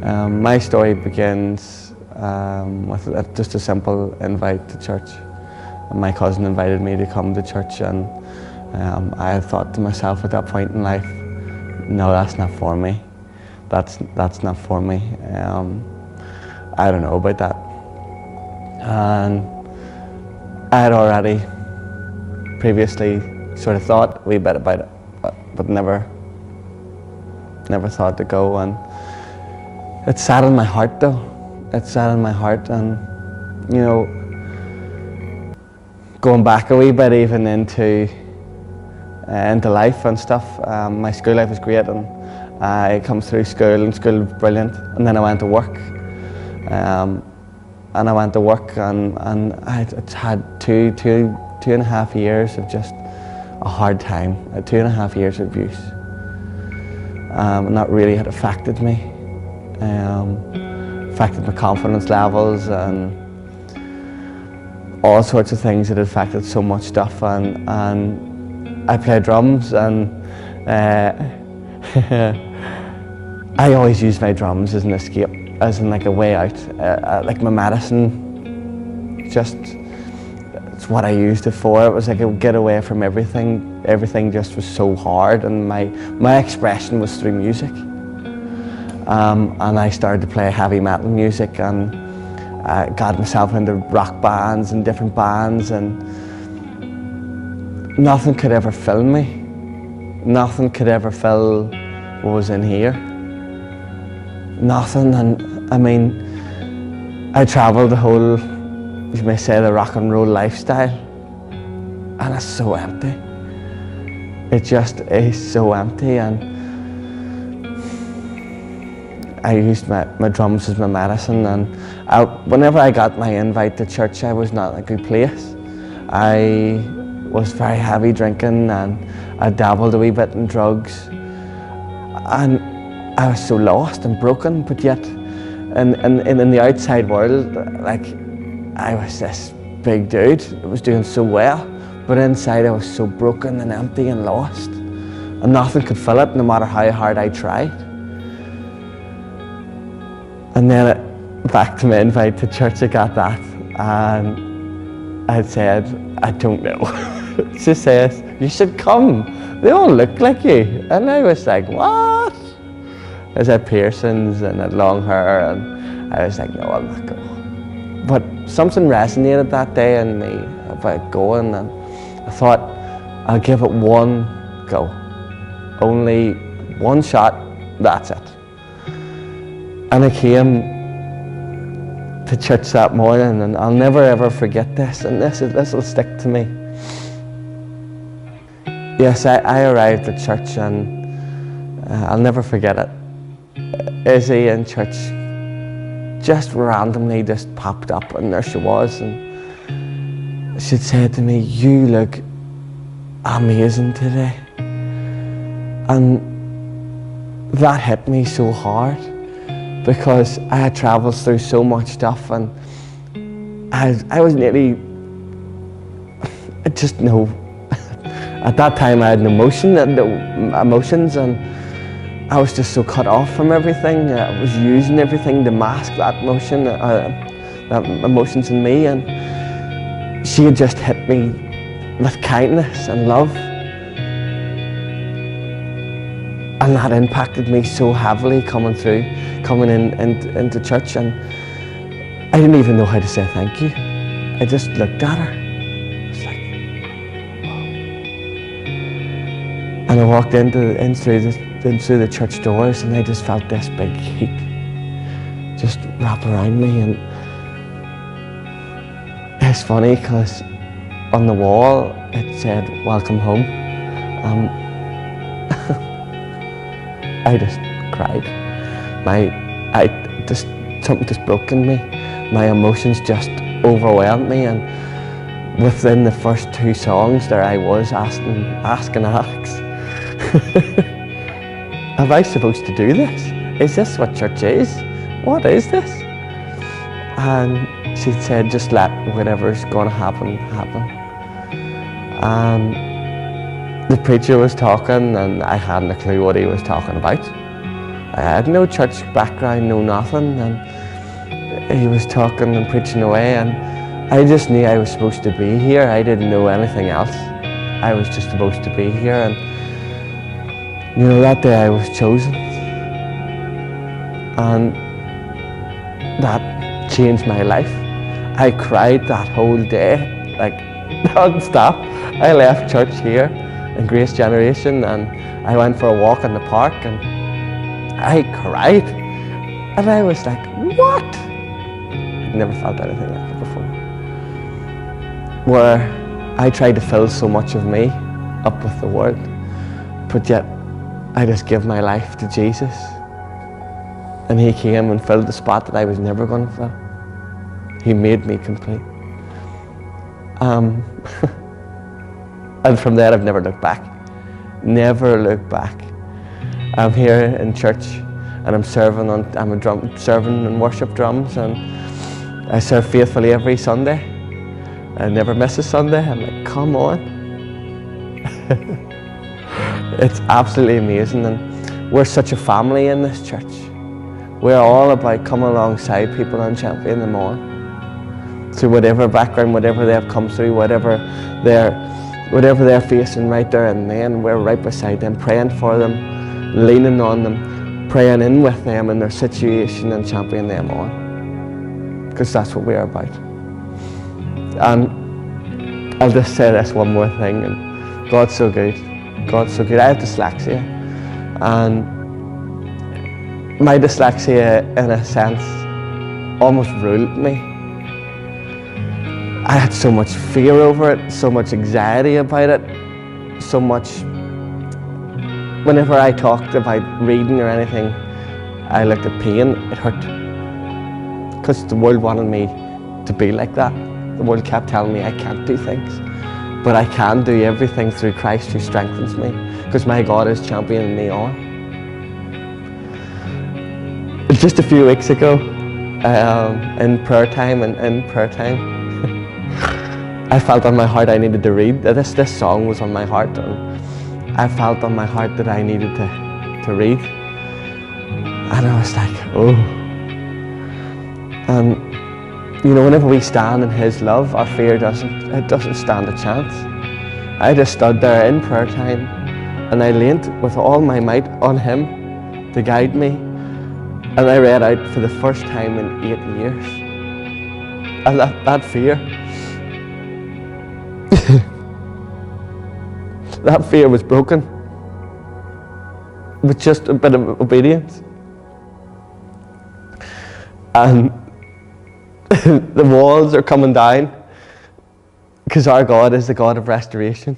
My story begins with just a simple invite to church. My cousin invited me to come to church, and I had thought to myself at that point in life, no, that's not for me. That's not for me. I don't know about that. And I had already previously sort of thought a wee bit about it, but never thought to go. And it sat in my heart though. It sat in my heart, and you know, going back a wee bit even into life and stuff. My school life was great, and I come through school, and school was brilliant. And then I went to work, and I had two and a half years of just a hard time. 2.5 years of abuse, and that really had affected me. Affected my confidence levels and all sorts of things. It affected so much stuff, and I play drums, and I always use my drums as an escape, as in like a way out, like my medicine. Just, it's what I used it for. It was like a get away from everything. Everything just was so hard, and my expression was through music. And I started to play heavy metal music, and got myself into rock bands and different bands, and nothing could ever fill me. Nothing could ever fill what was in here. Nothing. And I mean, I travelled the whole, you may say, the rock and roll lifestyle, and it's so empty. It just is so empty. And I used my drums as my medicine, and whenever I got my invite to church, I was not in a good place. I was very heavy drinking, and I dabbled a wee bit in drugs, and I was so lost and broken. But yet, in the outside world, like, I was this big dude that was doing so well, but inside I was so broken and empty and lost, and nothing could fill it, no matter how hard I tried. And then back to my invite to church, I got that, and I said, I don't know. She says, you should come. They all look like you. And I was like, what? I had piercings and had long hair, and I was like, no, I'm not going. But something resonated that day in me about going, and I thought, I'll give it one go. Only one shot, that's it. And I came to church that morning, and I'll never ever forget this, and this will stick to me. Yes, I arrived at church, and I'll never forget it. Izzy in church just randomly just popped up, and there she was, and she'd said to me, you look amazing today. And that hit me so hard, because I had travelled through so much stuff, and I was nearly, I just know, at that time I had no emotions, and I was just so cut off from everything. I was using everything to mask that emotion, that emotions in me, and she had just hit me with kindness and love. And that impacted me so heavily coming into church, and I didn't even know how to say thank you. I just looked at her. I was like, wow. And I walked in through the church doors, and I just felt this big heat just wrap around me. And it's funny, because on the wall it said, welcome home. I just cried. Something just broke in me. My emotions just overwhelmed me, and within the first 2 songs there I was asking Alex, am I supposed to do this? Is this what church is? What is this? And she said, just let whatever's going to happen, happen. And the preacher was talking, and I hadn't a clue what he was talking about. I had no church background, no nothing, and he was talking and preaching away, and I just knew I was supposed to be here. I didn't know anything else. I was just supposed to be here, and you know, that day I was chosen, and that changed my life. I cried that whole day, like non-stop. I left church here in Grace Generation, and I went for a walk in the park, and I cried, and I was like, what? I'd never felt anything like it before. Where I tried to fill so much of me up with the Word, but yet I just give my life to Jesus, and He came and filled the spot that I was never going to fill. He made me complete. And from there I've never looked back. Never looked back. I'm here in church, and I'm serving and worship drums, and I serve faithfully every Sunday. I never miss a Sunday. I'm like, come on. It's absolutely amazing, and we're such a family in this church. We're all about coming alongside people and championing them on. So whatever background, whatever they've come through, whatever they're facing right there and then, we're right beside them, praying for them, leaning on them, praying in with them in their situation and championing them on. Because that's what we're about. And I'll just say this one more thing, and God's so good. God's so good. I have dyslexia, and my dyslexia, in a sense, almost ruled me. I had so much fear over it, so much anxiety about it, so much. Whenever I talked about reading or anything, I looked at pain, it hurt. Because the world wanted me to be like that. The world kept telling me I can't do things, but I can do everything through Christ who strengthens me, because my God is championing me on. Just a few weeks ago, in prayer time, I felt on my heart I needed to read. This song was on my heart, and I felt on my heart that I needed to read. And I was like, oh. And you know, whenever we stand in His love, our fear doesn't stand a chance. I just stood there in prayer time, and I leaned with all my might on Him to guide me. And I read out for the first time in 8 years. And that fear, that fear was broken with just a bit of obedience. And the walls are coming down, because our God is the God of restoration.